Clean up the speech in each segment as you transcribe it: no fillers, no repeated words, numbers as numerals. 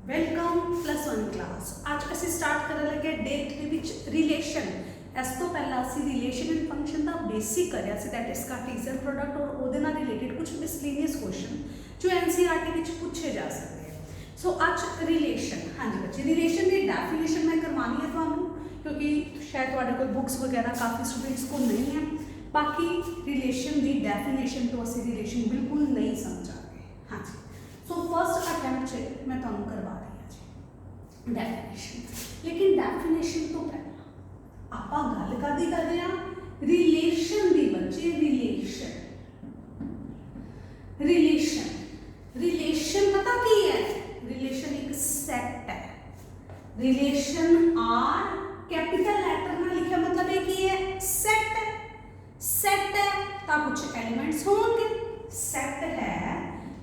Welcome +1 class. ਅੱਜ ਅਸੀਂ start ਕਰਨ ਲੱਗੇ ਡੇਟ ਦੇ ਵਿੱਚ ਰਿਲੇਸ਼ਨ। ਇਸ ਤੋਂ ਪਹਿਲਾਂ ਅਸੀਂ relation and function the basic ਕਰਿਆ ਸੀ, ਦੈਟ ਇਜ਼ ਕਾਰਟੇਸੀਅਨ ਪ੍ਰੋਡਕਟ ਔਰ ਉਹਦੇ ਨਾਲ ਰਿਲੇਟਡ ਕੁਝ ਮਿਸਲੇਨੀਅਸ ਕੁਐਸਚਨ ਜੋ ਐਨਸੀਈਆਰਟੀ ਵਿੱਚ ਪੁੱਛੇ ਜਾ ਸਕਦੇ ਆ। ਸੋ ਅੱਜ ਰਿਲੇਸ਼ਨ, ਹਾਂਜੀ ਬੱਚੇ, ਰਿਲੇਸ਼ਨ ਦੀ ਡੈਫੀਨੇਸ਼ਨ ਮੈਂ ਕਰਵਾਉਣੀ ਹੈ ਤੁਹਾਨੂੰ, ਕਿਉਂਕਿ ਸ਼ਾਇਦ ਤੁਹਾਡੇ ਕੋਲ ਬੁੱਕਸ ਵਗੈरह ਕਾਫੀ ਸਟੂਡੈਂਟਸ ਕੋਲ नहीं है। बाकी रिलेशन की डेफिनेशन तो असं रिलेशन बिल्कुल नहीं समझांगे। हाँ जी, सो फर्स्ट अटैम्प्ट मैं तुहानू करवा रही हाँ जी डेफिनेशन। लेकिन डेफिनेशन तो पहला आपां गल करदी करदे हां रिलेशन दी। बच्चे रिलेशन रिलेशन पता की है? रिलेशन एक सैट है। रिलेशन आर कैपिटल लैटर में लिखा, मतलब ये की है? सैट है। सैट है तो कुछ एलिमेंट्स होंगे, सैट है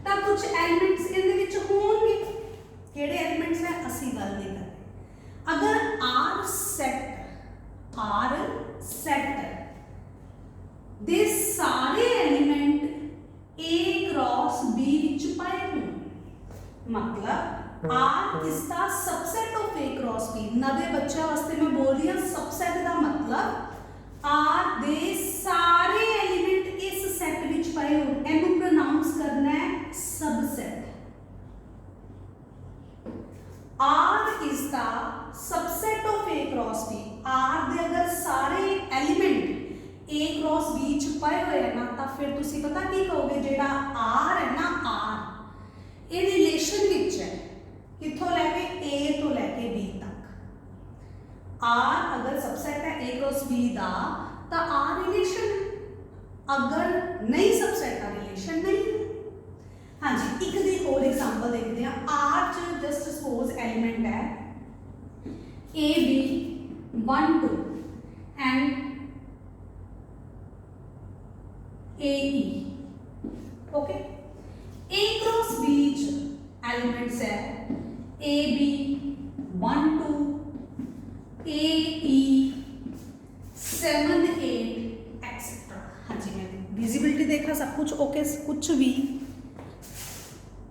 तो कुछ एलिमेंट्स इहदे विच होंगे। किहड़े एलिमेंट्स है असीं गल नहीं करदे। अगर आर सैट दे सारे एलिमेंट ए क्रॉस बी विच पाए होण, मतलब R is the subset of A cross B. नवे बच्चों वास्ते मैं बोल रही हूं सबसेट का मतलब आर दे सारे एलिमेंट इस सैट विच पाए हो, इहनू प्रोनाउंस करना है subset. R is the subset of A cross B. R दे अगर सारे एलिमेंट ए क्रॉस बी च पाए हुए हैं ना, तो फिर तुसी पता की कहोगे, जेड़ा आर है ना, आर ये रिलेशन विच है, किथों लैके ए तो लैके बी तक। आर अगर सबसेट है ए क्रॉस बी दा तो आर रिलेशन, अगर नहीं सबसेट का रिलेशन नहीं। हाँ जी, एक दी और एग्जांपल देखते हैं। आर च जस्ट सपोज एलिमेंट है A B 1 2 and A E, okay. A cross B च एलिमेंट्स है A B 1 2 A E 7 8 etcetera. हाँ जी, मैं विजिबिलिटी देखा सब कुछ ओके, कुछ भी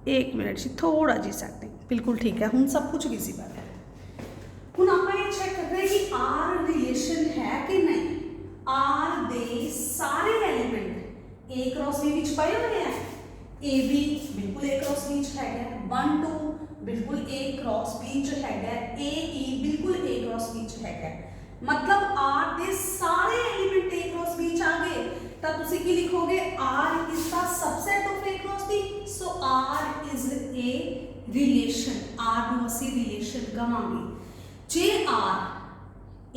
एक मिनट जी, थोड़ा जी सेटिंग बिल्कुल ठीक है, हुण सब कुछ विजिबल है। हुण आपां ये चेक करते हैं कि आर रिलेशन है कि नहीं। आर दे सारे एलिमेंट ए क्रॉस बी विच पाए हुए हैं। ए बी बिल्कुल ए क्रॉस बी च है, 1 2 बिल्कुल ए क्रॉस बी च है, ए ई बिल्कुल ए क्रॉस बी च है। मतलब आर दे सारे एलिमेंट ए क्रॉस बी च आ गए, तो तुसी की लिखोगे? R is the subset of A cross B. So R is a relation. R नूं असीं रिलेशन कहांगे। जे आर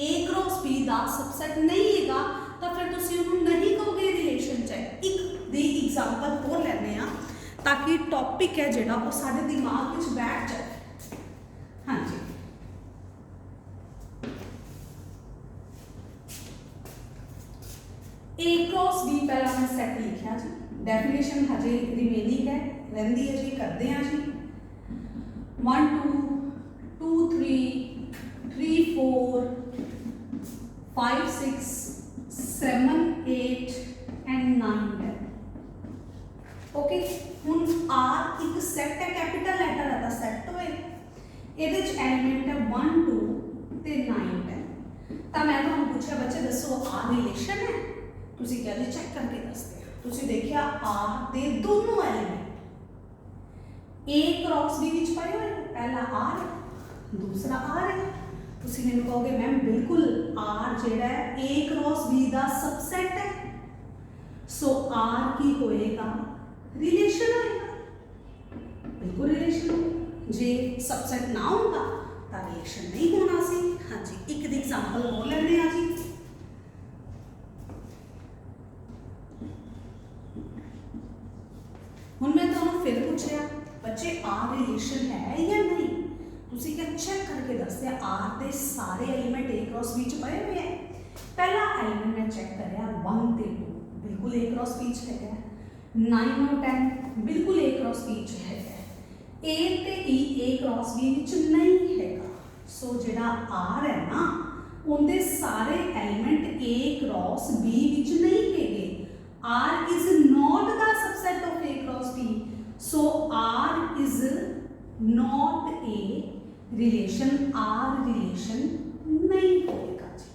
ए क्रॉस बी दा सबसेट नहीं हैगा तो फिर तुसी उहनूं नहीं कहोगे रिलेशन च है। एक दी एग्जांपल होर लैंदे आ ताकि टॉपिक है जिहड़ा वो साडे दिमाग विच बैठ जाए। हाँ जी, ए क्रॉस बी पहला मैं सैट लिखा जी, डेफिनेशन हजे रिमेनिंग है, रहिंदी है जी, करते हैं जी। 1 2 2 3 3 4 5 6 7 8 एंड 9 10, ओके। हुण आर एक सैट है, कैपिटल लैटर है, सैट होए, ਇਹਦੇ ਚ एलिमेंट है 1 2 ਤੇ 9 10। ਤਾਂ मैं ਤੁਹਾਨੂੰ ਪੁੱਛਿਆ ਬੱਚੇ ਦੱਸੋ ਆਰ ਰਿਲੇਸ਼ਨ है? ਤੁਸੀਂ ਕਿਹਾ ਜੀ ਚੈੱਕ ਕਰਕੇ ਦੱਸਦੇ ਆ। ਤੁਸੀਂ ਦੇਖਿਆ ਆਰ ਦੇ ਦੋਨੋਂ एलिमेंट ए क्रॉस बी विच पाए हुए, पहला आर दूसरा आर है। ਤੁਸੀਂ ਮੈਨੂੰ ਕਹੋਗੇ मैम बिल्कुल आर जेड़ा है ए क्रॉस बी दा सबसेट है, सो आर की होएगा? रिलेशन होएगा, बिल्कुल रिलेशन होगा। जे सबसेट ना होगा तो रिलेशन नहीं होना सी। हाँ जी, एक दी एग्जांपल और लेने आ जी। हुण मैं तुहानूं फिर पूछिया बच्चे आर रिलेशन है या नहीं, तुसी क्या चेक करके दस दिया। आर दे सारे एलिमेंट ए क्रॉस बी च पाए हुए हैं। पहला एलिमेंट मैं चेक करिया 1 ते 2 बिल्कुल ए क्रॉस बी च है, 9 और 10 बिल्कुल ए क्रॉस बी च है, ए ते ई ए क्रॉस बी विच नहीं हैगा। सो जेड़ा आर है ना, उनके सारे एलिमेंट ए क्रॉस बी विच नहीं हैगे। R is not the subset of A cross B, so R is not a relation R relation नहीं होएगा जी।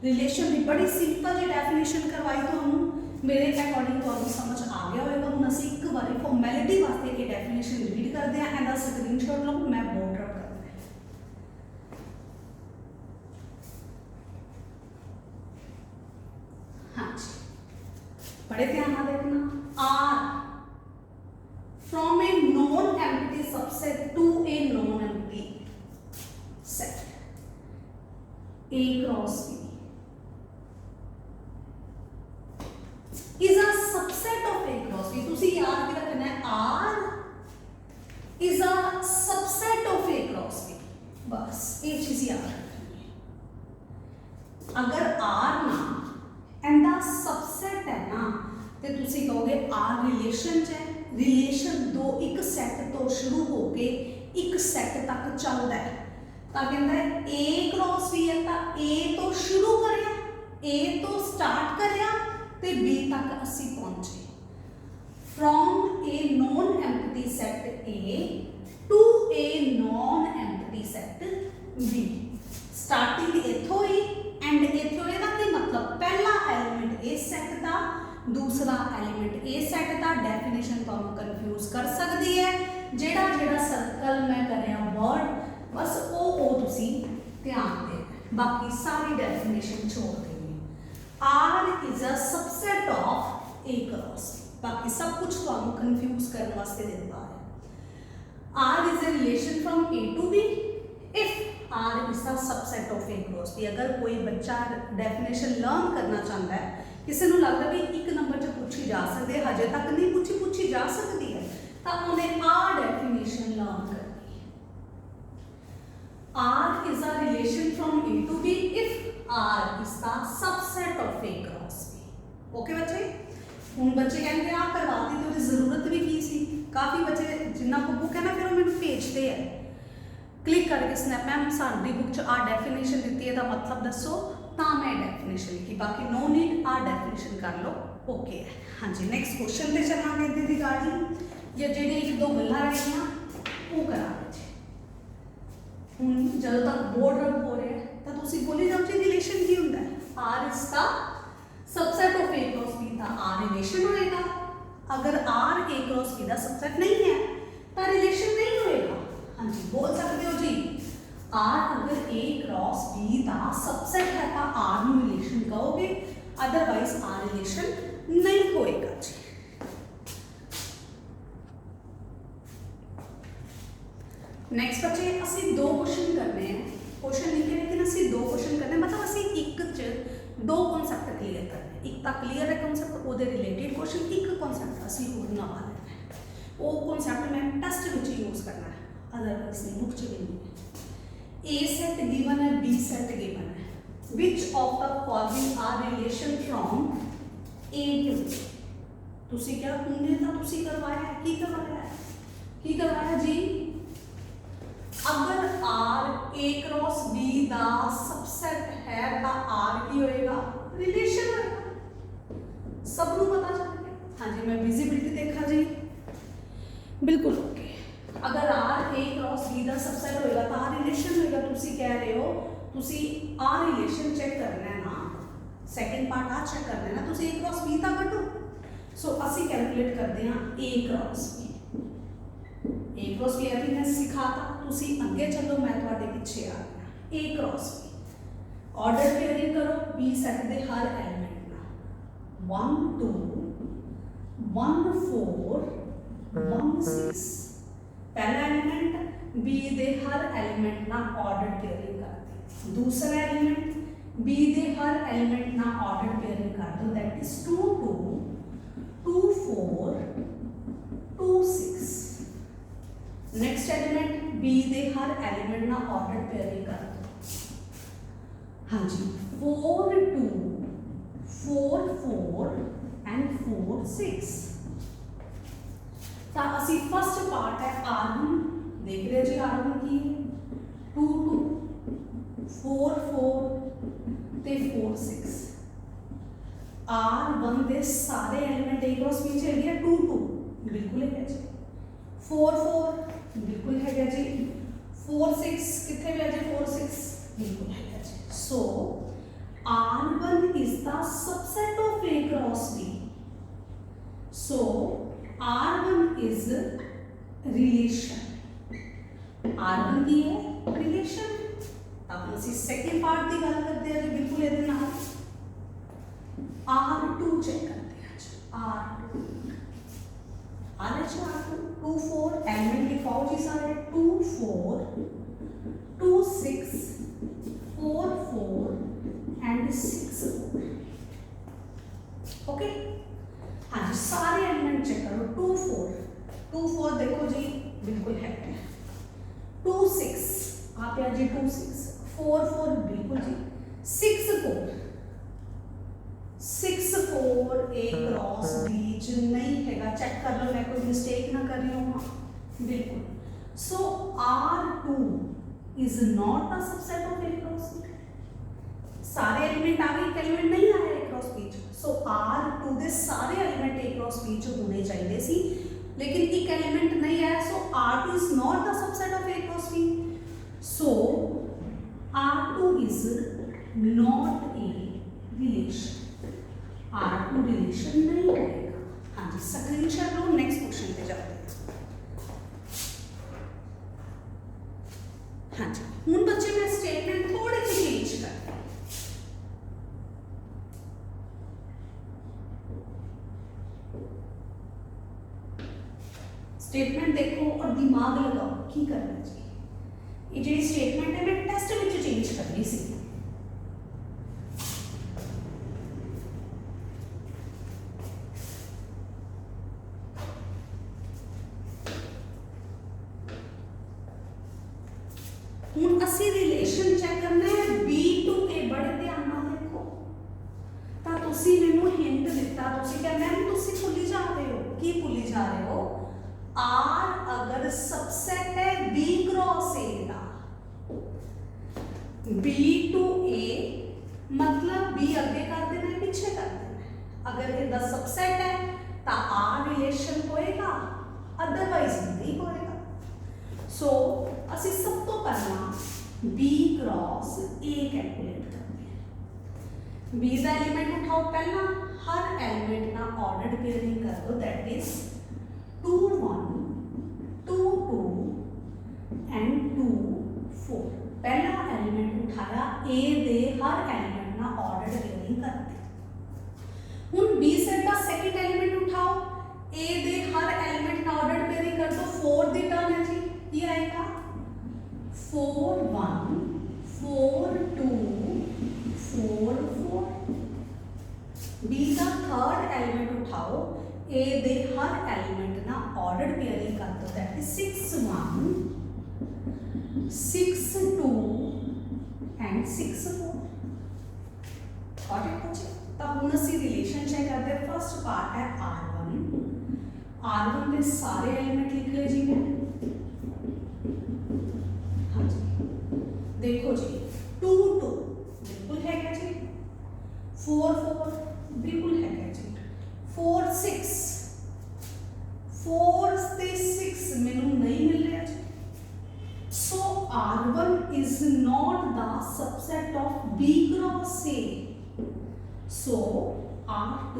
रिलेशन की बड़ी सिंपल जी डेफिनेशन करवाई तुहानू, मेरे अकॉर्डिंग तुहानू समझ आ गया होगा। हुण असीं एक बार फॉर्मैलिटी वास्ते ये डेफिनेशन रीड करते हैं, एंड स्क्रीनशॉट लो, मैं बोर्ड रब करना है। हाँ जी, बड़े ध्यान ना देखना। R from A non empty subset to A non empty set, A cross B is a subset of A cross B। तुसी याद भी रखना है R is a subset of A cross B, बस ये चीज याद रखनी है। अगर R ना एंड द सबसेट है ना, तो तुसी कहोगे R रिलेशन च है। रिलेशन दो एक सेट तो शुरू होके एक सेट तक चलता है, तो कहता है A क्रॉस B है, तो A तो शुरू करया, A तो स्टार्ट करया ते B तक असी पहुंचे। From A non empty set A to A non empty set B, starting इथों ही एंड इथों इहदा की मतलब पहला एलिमेंट ए सेट दा, दूसरा एलिमेंट ए सेट दा। डेफिनेशन तुहानू कंफ्यूज कर सकती है, जेड़ा जेड़ा सर्कल मैं करया वर्ड बस ओ तुसी ध्यान दे, बाकी सारी डेफिनेशन छोड़ देनी। R is a subset of A cross, बाकी सब कुछ तुहानू कंफ्यूज करने वास्ते दिता है। R is a relation from A to B if R is a subset of A cross B। अगर कोई बच्चा डेफिनेशन लर्न करना चाहता है, किसी को लगता है भी एक नंबर च पूछी जा सकती है, हजे तक नहीं पूछी जा सकती है, तो उन्हें आ डेफिनेशन लर्न करनी है। R is a relation from A to B if R is the subset of A cross B। Okay बच्चे, हुण बच्चे कहते आ करवाती तो उसकी जरूरत भी की सी। काफ़ी बच्चे जिन्ना को बुक है ना, फिर वो मैंने भेजते हैं क्लिक करके स्नैप मैम साडी बुक च आ डेफिनेशन दी है, मतलब दसो, तो मैं डेफिनेशन लिखी, बाकी नो नीड आ डेफिनेशन कर लो, ओके है। हाँ जी, नैक्सट क्वेश्चन पर चलांगे इहदे रिगार्डिंग, या जी एक दो गल्लां रहियां वो करांगे। हुण जदों तक बोर्ड रब हो रहा है तो तुसी बोली जाओ जी रिलेशन की हुंदा है। R is the subset of A cross B, दा R रिलेशन होएगा। अगर R A क्रॉस B दा सबसेट नहीं है तो रिलेशन नहीं होएगा। हाँ जी, बोल सकते हो जी R अगर A क्रॉस B दा सबसेट है तो R नू रिलेशन कहोगे, अदरवाइज R रिलेशन नहीं होएगा जी। नेक्स्ट बच्चे असी दो क्वेश्चन करने हैं, क्वेश्चन लिखे लेकिन असी दो क्वेश्चन करने, मतलब असी एक च दो कॉन्सैप्ट क्लीयर करने। एक तो क्लीयर है कॉन्सैप्ट, वो रिलेटेड क्वेश्चन, एक कॉन्सैप्ट असी होर नवा लेना है, वो कॉन्सैप्ट मैं टेस्ट में यूज करना है, अदरवाइज नहीं बुक च भी नहीं है। ए सेट गिवन है, बी सेट गिवन है, which of the following are relation from A to B. तुसी क्या हमने तो तुसी करवाया है, की करवाया है, की करवाया जी। अगर R A क्रॉस B दा सबसेट है तो R की होएगा, रिलेशन होएगा, सबनू पता चल गया। हाँ जी, मैं विजिबिलिटी देखा जी, बिल्कुल ओके। अगर R A क्रॉस B दा सबसेट होएगा तो R रिलेशन होएगा। तुसी कह रहे हो तुसी R रिलेशन चेक करना है ना, सेकंड पार्ट आ चेक करना है ना, तुसी A क्रॉस B दा कटो। सो असी कैलकुलेट करते हैं A cross B। A cross B अभी मैं सिखाता, तुसी अगे चलो, मैं थोड़े पीछे आ गया। A cross B order pairing करो, B सेट दे हर एलिमेंट ना 1 2 1 4 1 6, पहला एलिमेंट B दे हर एलिमेंट ना ऑर्डर पेयरिंग कर दे, दूसरा एलिमेंट B दे हर एलिमेंट ना ऑर्डर पेयरिंग कर दो, that is 2 2 2 4 2 6। Next element B they her element ना ऑर्डर पेयरिंग कर दो। हाँ जी, 4 2 4 4 एंड 4 6। तो असी फर्स्ट पार्ट है R1, देख रहे हो जी R1 की 2 2 4 4 ते 4 6। R1 दे सारे एलिमेंट A क्रॉस B च है 2 2, बिल्कुल है जी। 4 4 बिल्कुल है जी। 4 6 कितने भी आ जाए 4 6 बिल्कुल है जी। सो R1 is the subset of A cross B. So R1 is relation. R1 की है relation. अब ਅਸੀਂ सेकंड पार्ट ਦੀ ਗੱਲ ਕਰਦੇ ਹਾਂ ਜੀ ਬਿਲਕੁਲ ਇਹਦੇ ਨਾਲ R2 ਚੈੱਕ ਕਰਦੇ ਹਾਂ ਜੀ। R2 R2 2 4 एलिमेंट लिखाओ जी सारे 2 4 2 6 4 4 एंड 6 4 ओके। हाँ जी सारे एलिमेंट चेक करो 2 4 2 4 देखो जी बिल्कुल है 2 6 आप यार जी 2 6 4 4 बिल्कुल जी 6 4 6 4 ए क्रॉस बीच नहीं हैगा चेक कर लो मैं कोई मिस्टेक ना कर रही हूँ बिल्कुल। So R2 is not a subset of A cross B. सारे एलिमेंट आ गए एलिमेंट नहीं आया ए क्रॉस बीच। सो R2 दे सारे एलिमेंट ए क्रॉस बीच होने चाहिए सी लेकिन एक एलिमेंट नहीं आया। So R2 is not the subset of A cross B. So R2 is not a relation. R2 relation नहीं रहेगा। हाँ जी स्क्रीनशॉट लो नेक्स्ट क्वेश्चन पे जाते हैं। हाँ जी हूँ बच्चे मैं स्टेटमेंट थोड़े से चेंज कर स्टेटमेंट देखो और दिमाग लगाओ की करना चाहिए। ये जी स्टेटमेंट है मैं टेस्ट में चेंज करनी सी। हूँ असी रिलेशन चेक करना है B2 के बड़े ध्यान नाल देखो तो तुसी मैनू हिंट दिता तुसी क्या मैम तुसी भुली जा रहे हो की भुली जा रहे हो R अगर सबसेट है B क्रॉस A का B2A मतलब B आगे कर देना है पीछे कर देना है। अगर ये द सबसेट है तो R रिलेशन होएगा अदरवाइज नहीं होएगा। सो असी सब तो पहला B क्रॉस A कैलकुलेट करते हैं। B का एलिमेंट उठाओ पहला हर एलिमेंट ना ऑर्डर्ड पेयरिंग कर दो दैट इज 2 1 2 2 एंड 2 4। पहला एलिमेंट उठाया A दे हर एलिमेंट ना ऑर्डर्ड पेयरिंग करते। हुन B सेट का सेकंड एलिमेंट उठाओ A दे हर एलिमेंट ना ऑर्डर्ड पेयरिंग कर दो 4 दी टर्म है जी ये आएगा 4 1 4 2 4 4। B का थर्ड एलिमेंट उठाओ A दे हर एलिमेंट ना ऑर्डर्ड पेयरिंग कर दो that is 6 1 6 2 and 6 4। Got it बच्चे। तब हम असी रिलेशन चेक करते हैं। फर्स्ट पार्ट है R1 के सारे एलिमेंट लिख ले जी मैं। हाँ जी देखो जी 2 2 बिल्कुल है क्या जी 4 4 बिल्कुल है क्या जी 4 6 4 से 6 मैनू नहीं मिल रहा जी। सो R1 is not the subset of B cross A। So R2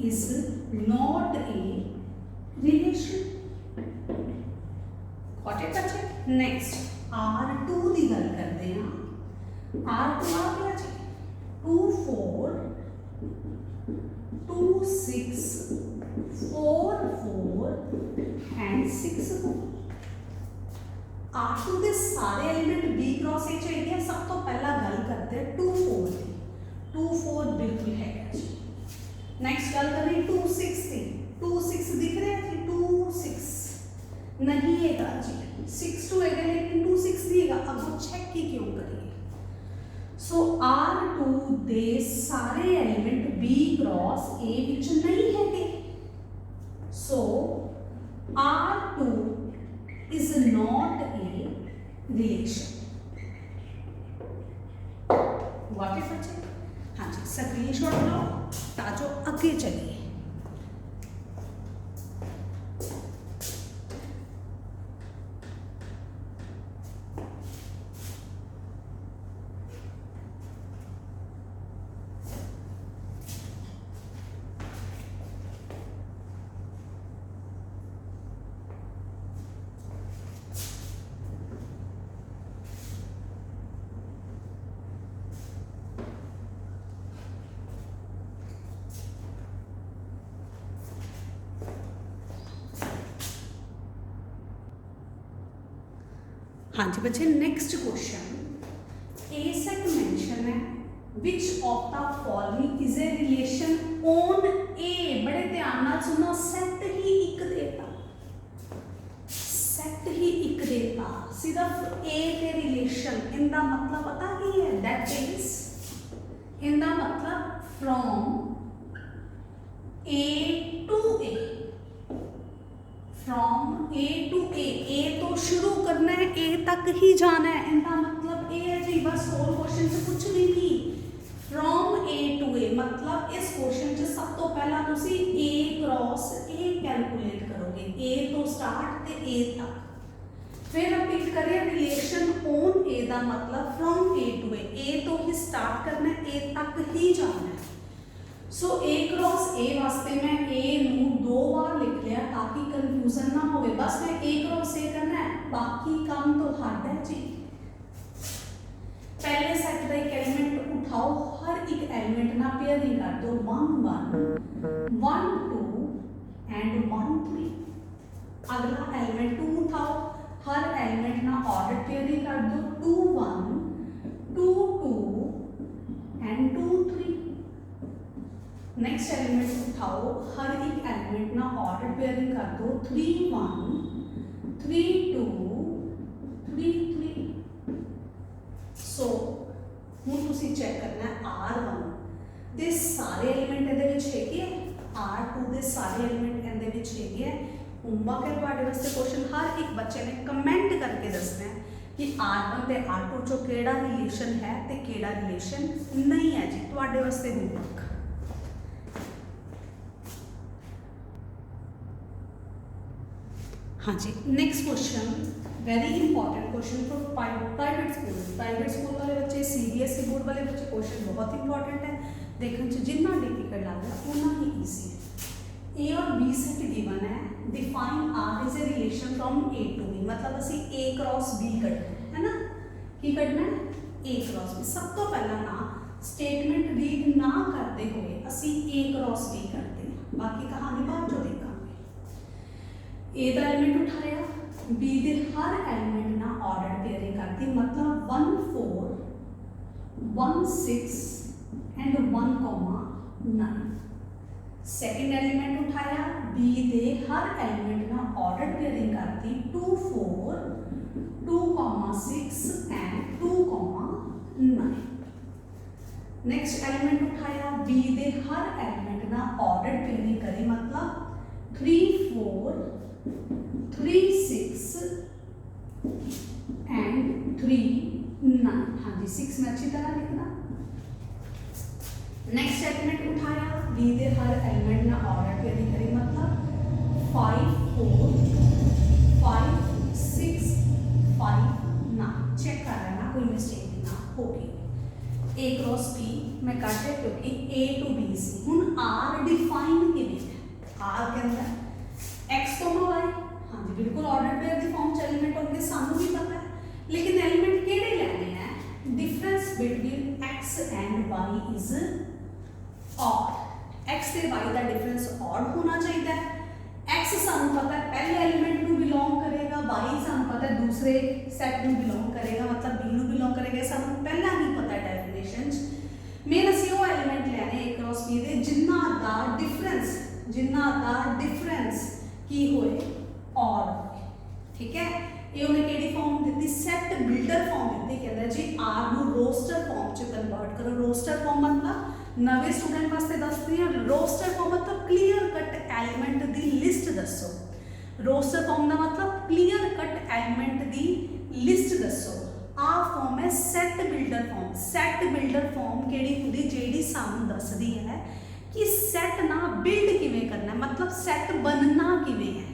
is not a relation. Got it बच्चे। नेक्स्ट R2 की गल करते हैं। R2 आ गया जी 2 4 2 6 4 4 एंड 6 4। R2 के सारे एलिमेंट B क्रॉस A चाहिए। सब तो पहला गल करते हैं 2 4 की 2 4 बिल्कुल है जी। नेक्स्ट गल करें 2 6 की 2 6 दिख रहे हैं जी 2 6 नहीं है जी 6 2 है लेकिन 2 6 नहीं है। अब वो चेक की क्यों करिए। सो R2 दे सारे एलिमेंट B क्रॉस A विच नहीं है। सो R2 is not a relation. What is बच्चे। हाँ जी स्क्रीनशॉट लो ताजो आगे चलिए। हाँ जी बच्चे, नेक्स्ट क्वेश्चन, ए सेट मेंशन है which of the following is a relation on A। बड़े ध्यान नाल सुनो, सेट ही एक देता, सेट ही एक देता, सिर्फ ए के रिलेशन, इनका मतलब पता ही है, दैट इज इनका मतलब from A to A, from A to A तो शुरू करना है, ए तक ही जाना है, इनका मतलब ए है जी, बस और क्वेश्चन से कुछ भी नहीं। फ्रॉम ए टू ए मतलब इस क्वेश्चन च सब तो पहला तुसी ए क्रॉस ए कैलकुलेट करोगे, ए तो स्टार्ट ते ए तक, फिर रिपीट करिए रिलेशन ऑन ए दा मतलब फ्रॉम ए टू ए तो ही स्टार्ट करना है, ए तक ही जाना है। सो ए क्रॉस ए वास्ते मैं ए नू 2 बार लिख लिया ताकि कंफ्यूजन ना हो, बस मैं ए क्रॉस ए करना है, बाकी काम तो हार्ड है जी। पहले सेट का एक एलिमेंट उठाओ, हर एक एलिमेंट ना पेयरिंग कर दो, 1 1 1 2 एंड 1 3। अगला एलिमेंट 2 उठाओ, हर एलिमेंट ना ऑर्डर पेयरिंग कर दो, 2 1 2 2 एंड 2 3। नेक्स्ट एलिमेंट उठाओ, हर एक एलिमेंट ना ऑर्डर पेयरिंग कर दो, 3 1 3 2 3 3। सो ਹੁਣ ਤੁਸੀਂ ਚੈੱਕ ਕਰਨਾ ਹੈ R1 ਦੇ ਸਾਰੇ ਐਲੀਮੈਂਟ ਇਹਦੇ ਵਿੱਚ ਹੈਗੇ ਆ, R2 ਦੇ ਸਾਰੇ ਐਲੀਮੈਂਟ ਇਹਦੇ ਵਿੱਚ ਹੈਗੇ ਆ। ਹੋਮਵਰਕ ਹੈ ਤੁਹਾਡੇ ਵਾਸਤੇ ਕੁਐਸਚਨ, ਹਰ ਇੱਕ ਬੱਚੇ ਨੇ ਕਮੈਂਟ ਕਰਕੇ ਦੱਸਣਾ ਹੈ ਕਿ R1 ਤੇ R2 ਚੋਂ ਕਿਹੜਾ ਰਿਲੇਸ਼ਨ ਹੈ ਤੇ ਕਿਹੜਾ ਰਿਲੇਸ਼ਨ ਨਹੀਂ ਹੈ ਜੀ, ਤੁਹਾਡੇ ਵਾਸਤੇ ਹੋਮਵਰਕ। हाँ जी, next question very important question for private school. Private school वाले बच्चे, CBSE बोर्ड वाले बच्चे, क्वेश्चन बहुत इंपॉर्टेंट है, देखने जितना डिफिकल्ट लग रहा है उतना ही ईजी है। ए और बी सेट गिवन है, define R is a relation from A to B, मतलब असी ए क्रॉस बी कढ़ना है ना, की कढ़ना है ए क्रॉस बी। सब तो पहला ना स्टेटमेंट रीड ना करते हुए असी ए क्रॉस बी करते हैं, बाकी कहानी बाद जो देखा। ए का एलिमेंट उठाया, बी दे हर एलिमेंट ना ऑर्डर पेयरिंग करती, मतलब 1 4 1 6 एंड 1 9। सेकंड एलिमेंट उठाया, बी दे हर एलिमेंट ना ऑर्डर पेयरिंग करती, 2 4 2 6 एंड 2 9। नेक्स्ट एलिमेंट उठाया, बी दे हर एलिमेंट ना ऑर्डर पेयरिंग करी, मतलब 3 4 3 6 एंड 3 9। हाँ जी, 6 में अच्छी तरह लिखना। नेक्स्ट एलिमेंट उठाया, बी दे हर एलिमेंट ना ऑर्डर पेयरिंग करी, मतलब 5 4 5 6 5 9। चेक कर लेना कोई मिस्टेक ना होगी। ए क्रॉस बी मैं काटे क्योंकि ए टू बी सी। हुन आर डिफाइन किवें है, आर के अंदर एक्स वाई, हाँ जी बिल्कुल ऑर्डर पेयर की फॉर्म च एलिमेंट होंगे, सानू भी पता है, लेकिन एलिमेंट केड़े लेने हैं, difference between X and Y is odd. X ते वाई का डिफरेंस ऑड होना चाहिए। एक्स सानू पता है पहले एलिमेंट नू बिलोंग करेगा, वाई सानू पता है दूसरे सेट नू बिलोंग करेगा, मतलब बी नू बिलोंग करेगा, सानू पहला ही पता है डेफिनेशन। मेन असी वो एलिमेंट लेने ए क्रॉस बी दे जिन्ना दा डिफरेंस की होए ऑड होए, ठीक है। ये उन्हें केड़ी फॉर्म दी, सेट बिल्डर फॉर्म दी, कहता है जी आर नू रोस्टर फॉर्म च कन्वर्ट करो। रोस्टर फॉर्म मतलब नवे स्टूडेंट वास्ते दसदी हां, रोस्टर फॉर्म मतलब क्लीयर कट एलिमेंट दी लिस्ट दसो। रोस्टर फॉर्म दा मतलब क्लीयर कट एलिमेंट दी लिस्ट दसो। आ फॉर्म है set builder form. Set builder form केड़ी हुंदी, जेड़ी सानू दसदी है कि सेट ना बिल्ड किवें करना, मतलब सेट बनना किवें है,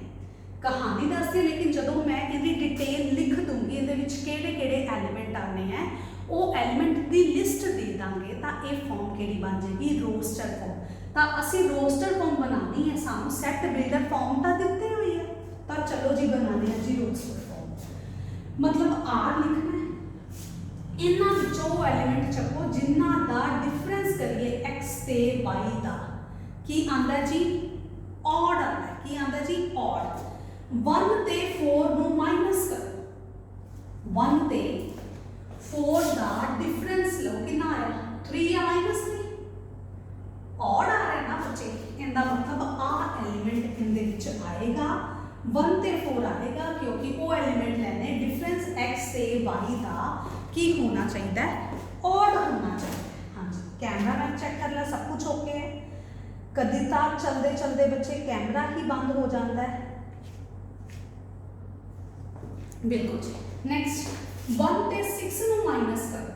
कहानी दसदी। लेकिन जदों मैं इहदी डिटेल लिख दूंगी, इहदे विच किहड़े-किहड़े एलिमेंट आने हैं, वो एलिमेंट की लिस्ट दे दांगे, तो ये फॉर्म केड़ी बन जाएगी, रोस्टर फॉर्म। तो असी रोस्टर फॉर्म बनानी है, सानू सेट बिल्डर फॉर्म तो दिते हुई है, तो चलो जी बनाने हैं जी रोस्टर फॉर्म। मतलब आर लिखना है, इन्हां विचों एलिमेंट चको जिन्हां दा डिफरेंस करिए एक्स ते वाई दा, की आंदा जी ऑड आंदा है, की आंदा जी ऑड। 1 ते 4 नू माइनस करो, 1 ਤੇ 4 ਦਾ डिफरेंस लो कितना आया 3 या -3 ऑड आ रहा है ना बच्चे इनका मतलब आ एलिमेंट इनदे विच आएगा 1 ते 4 आएगा क्योंकि वो एलिमेंट लेने डिफरेंस x ते y का की होना चाहिए ऑड होना चाहिए। हाँ जी कैमरा मैं चेक कर ला सब कुछ ओके है। कभी तक चलते चलते बच्चे कैमरा ही बंद हो जाता है बिल्कुल जी। नेक्स्ट 1 ते 6 ਨੂੰ माइनस करो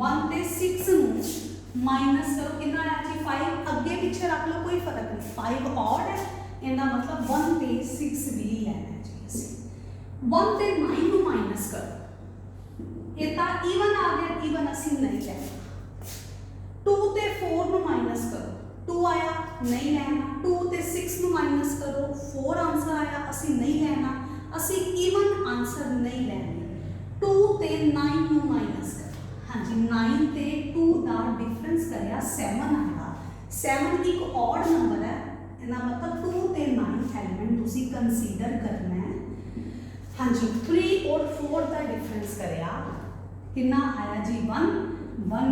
1 ते 6 ਨੂੰ माइनस करो कितना आया जी 5 अगे पीछे रख लो कोई फर्क नहीं 5 ऑड है इनका मतलब 1 ते 6 भी लेना है जी असं 1 ते 9 ਨੂੰ माइनस करो ये तो ईवन आ गया ईवन असं नहीं लेना 2 ते 4 ਨੂੰ माइनस करो 2 आया नहीं लेना 2 ते 6 ਨੂੰ माइनस करो 4 आंसर आया असं नहीं लेना असं ईवन आंसर नहीं लेने 2 ते 9 ਨੂੰ माइनस करो। हाँ जी 9 ते 2 का डिफरेंस करिया 7 आया 7 एक ऑड नंबर है इना मतलब 2 ते 9 एलिमेंट तुसी कंसीडर करना है। हाँ जी 3 और 4 का डिफरेंस करिया कितना आया जी 1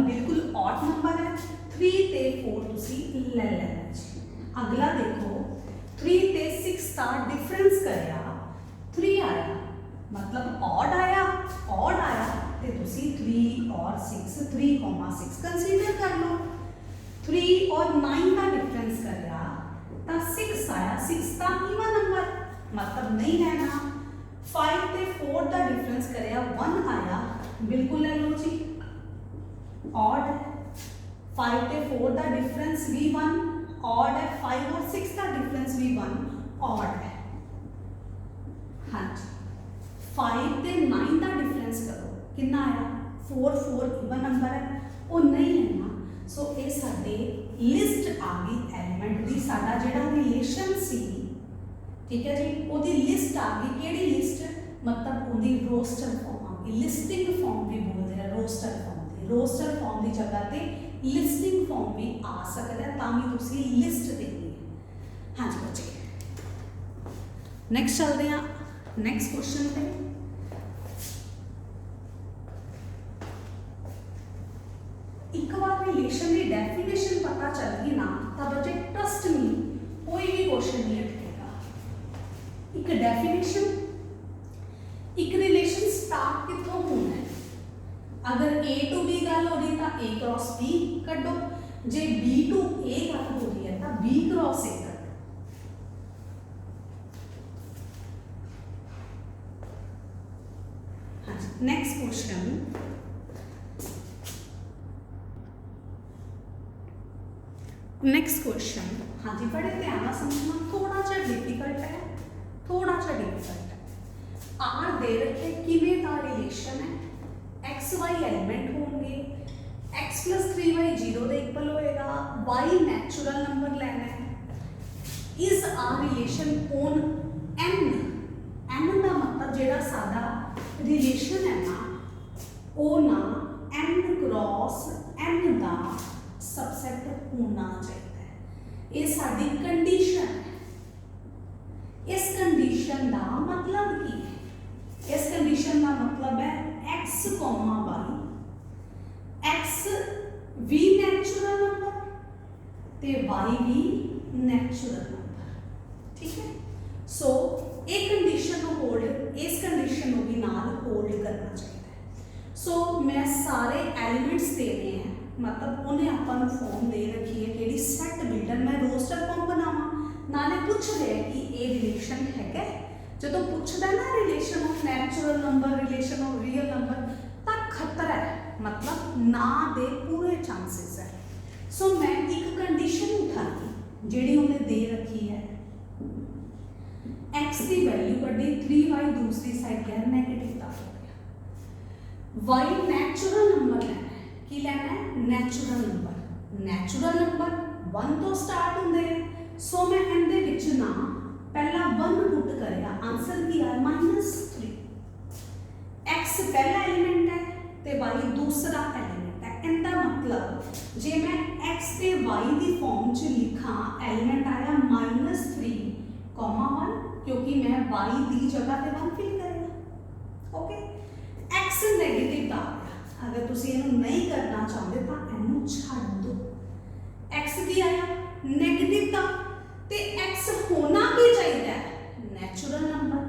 बिल्कुल ऑड नंबर है 3 ते 4 तुसी ले लेना जी। अगला देखो 3 ते 6 का डिफरेंस करिया 3 आया मतलब ऑड आया तो तुसी 3 और 6 3,6 कंसीडर कर लो 3 और 9 का डिफरेंस करिया तो 6 आया 6 का ईवन नंबर मतलब नहीं लेना 5 ते 4 का डिफरेंस करिया 1 आया बिल्कुल ले लो जी ऑड 5 ते 4 का डिफरेंस भी 1 ऑड है 5 और 6 का डिफरेंस भी 1 ऑड है। हाँ जी 5 ते 9 का डिफरेंस करो कितना आया 4 ईवन नंबर है वो नहीं लेना सो ये साडे लिस्ट आ गई एलिमेंट दी साडा जेड़ा रिलेशन सी ठीक है जी ओदी लिस्ट आ गई केड़ी लिस्ट मतलब ओदी रोस्टर फॉर्म आ गई लिस्टिंग फॉर्म भी बोलते हैं रोस्टर फॉर्म की जगह पे लिस्टिंग फॉर्म भी आ सकता है ताकि तुसी लिस्ट देखनी है। हाँ जी बच्चे नेक्स्ट चलते हैं नेक्स्ट क्वेश्चन पे एक बार रिलेशन की डेफिनेशन पता चल गई ना तो बच्चे ट्रस्ट मी कोई भी क्वेश्चन नहीं अटकेगा। एक डेफिनेशन एक रिलेशन स्टार्ट कितों होना है अगर A टू B गल हो रही तो A क्रॉस B कड्डो जे B टू A गल हो रही है तो B क्रॉस A कड्डो। हाँ नेक्स्ट क्वेश्चन नेक्स्ट क्वेश्चन हाँ जी बड़े ध्यान से समझना थोड़ा सा डिफिकल्ट है आर दे रखे किवें दा रिलेशन है एक्स वाई एलिमेंट होंगे एक्स प्लस 3y 0 के इक्वल होएगा y नैचुरल नंबर लेना है is R relation on n का मतलब जेड़ा साडा रिलेशन है ना वो ना n क्रॉस n का सबसेट होना चाहिए ये साडी कंडीशन है। इस कंडीशन का मतलब की है इस कंडीशन का मतलब है x, y x भी नैचुरल नंबर ते y भी नैचुरल नंबर ठीक है। सो एक कंडीशन को होल्ड इस कंडीशन को भी नाल होल्ड करना चाहिए। सो मैं सारे एलिमेंट्स देने हैं मतलब उन्हें अपन फॉर्म दे रखी है कि सेट बिल्डर मैं रोस्टर फॉर्म बनावा नाले पूछ रहे हैं कि ये रिलेशन है जो तो पूछता ना relation of natural number relation of real number तो खतरा है मतलब ना दे पूरे चांसेस है। सो मैं एक कंडीशन उठाई जी उन्हें दे रखी है x की वैल्यू कड़ी 3y दूसरी साइड क्या नेगेटिव का हो गया y नैचुरल नंबर लेना है की लेना है नैचुरल नंबर 1 तो स्टार्ट होंगे सो मैं इनदे विच ना पहला 1 पुट करिया आंसर की है -3 x पहला एलिमेंट है ते y दूसरा एलिमेंट है इनका मतलब जे मैं x ते y की फॉर्म च लिखा एलिमेंट आया -3, 1 क्योंकि मैं y की जगह पे 1 फिल करेगा ओके x x ਨੈਗੇਟਿਵ ਦਾ ਆ ਗਿਆ। ਅਗਰ ਤੁਸੀਂ ਇਹਨੂੰ ਨਹੀਂ ਕਰਨਾ ਚਾਹੁੰਦੇ ਤਾਂ ਇਹਨੂੰ ਛੱਡ ਦਿਓ। x ਕੀ ਆਇਆ ਨੈਗੇਟਿਵ ਦਾ, ਤੇ x ਹੋਣਾ ਕੀ ਚਾਹੀਦਾ ਹੈ ਨੈਚੁਰਲ ਨੰਬਰ।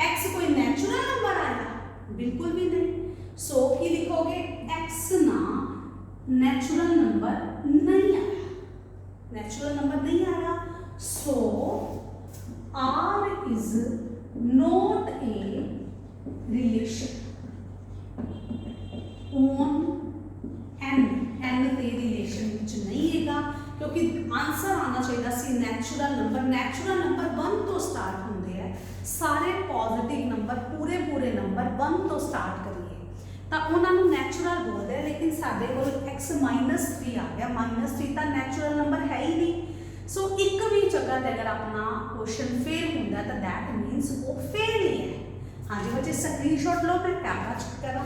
x ਕੋਈ ਨੈਚੁਰਲ ਨੰਬਰ ਆਇਆ ਬਿਲਕੁਲ ਵੀ ਨਹੀਂ। ਸੋ ਕੀ ਲਿਖੋਗੇ x ਨਾ ਨੈਚੁਰਲ ਨੰਬਰ ਨਹੀਂ ਆਇਆ, ਨੈਚੁਰਲ ਨੰਬਰ ਨਹੀਂ ਆਇਆ। ਸੋ r is not a relation on n, n ਤੇ ਰਿਲੇਸ਼ਨ ਵਿੱਚ ਨਹੀਂ ਹੈਗਾ, ਕਿਉਂਕਿ ਆਨਸਰ ਆਉਣਾ ਚਾਹੀਦਾ ਸੀ ਨੈਚੁਰਲ ਨੰਬਰ। ਨੈਚੁਰਲ ਨੰਬਰ 1 ਤੋਂ ਸਟਾਰਟ ਹੁੰਦੇ ਆ, ਸਾਰੇ ਪੋਜ਼ਿਟਿਵ ਨੰਬਰ ਪੂਰੇ ਨੰਬਰ 1 ਤੋਂ ਸਟਾਰਟ ਕਰੀਏ ਤਾਂ ਉਹਨਾਂ ਨੂੰ ਨੈਚੁਰਲ ਬੋਲਦੇ ਆ। ਲੇਕਿਨ ਸਾਡੇ ਕੋਲ x -3 ਆ ਗਿਆ, -3 ਤਾਂ ਨੈਚੁਰਲ ਨੰਬਰ ਹੈ ਹੀ ਨਹੀਂ। ਸੋ ਇੱਕ ਵੀ ਜਗ੍ਹਾ ਤੇ ਅਗਰ ਆਪਣਾ ਕੁਐਸਚਨ ਫੇਲ ਹੁੰਦਾ ਤਾਂ ਦੈਟ ਮੀਨਸ ਉਹ ਫੇਲ ਹੀ ਹੈ। ਹਾਂਜੀ ਬੱਚੇ ਸਕਰੀਨਸ਼ਾਟ ਲਓ, ਮੈਂ ਕੈਮਰਾ ਚੈੱਕ ਕਰਾਂ।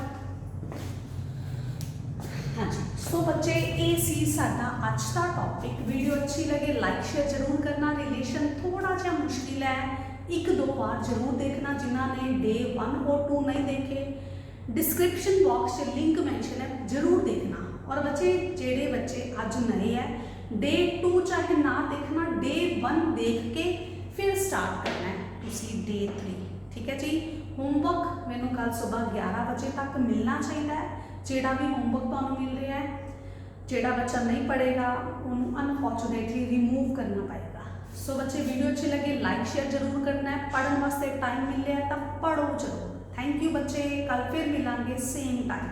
ਹਾਂਜੀ ਸੋ ਬੱਚੇ ਇਹ ਸੀ ਸਾਡਾ ਅੱਜ ਦਾ ਟੌਪਿਕ। ਵੀਡੀਓ ਅੱਛੀ ਲੱਗੇ ਲਾਈਕ ਸ਼ੇਅਰ ਜ਼ਰੂਰ ਕਰਨਾ। ਰਿਲੇਸ਼ਨ ਥੋੜਾ ਜਿਹਾ ਮੁਸ਼ਕਿਲ ਹੈ, 1-2 ਵਾਰ ਜ਼ਰੂਰ ਦੇਖਣਾ। ਜਿਨ੍ਹਾਂ ਨੇ ਡੇ 1 और 2 नहीं देखे, डिस्क्रिप्शन बॉक्स से लिंक मेंशन है, जरूर देखना। और बच्चे जेडे बच्चे अज नए है डे 2 चाहे ना देखना, डे 1 देख के फिर स्टार्ट करना है तुसी डे 3। ठीक है जी। होमवर्क मैनू कल सुबह 11 बजे तक मिलना चाहिए है। जेड़ा भी होमवर्क तुहानू मिल रहा है, जेड़ा बच्चा नहीं पढ़ेगा उन्होंने अनफॉर्चुनेटली रिमूव करना पड़ेगा। सो बच्चे वीडियो अच्छी लगे लाइक शेयर जरूर करना है। पढ़ने वास्ते टाइम मिल रहा है तो पढ़ो जरूर। थैंक यू बच्चे, कल फिर मिलांगे सेम टाइम।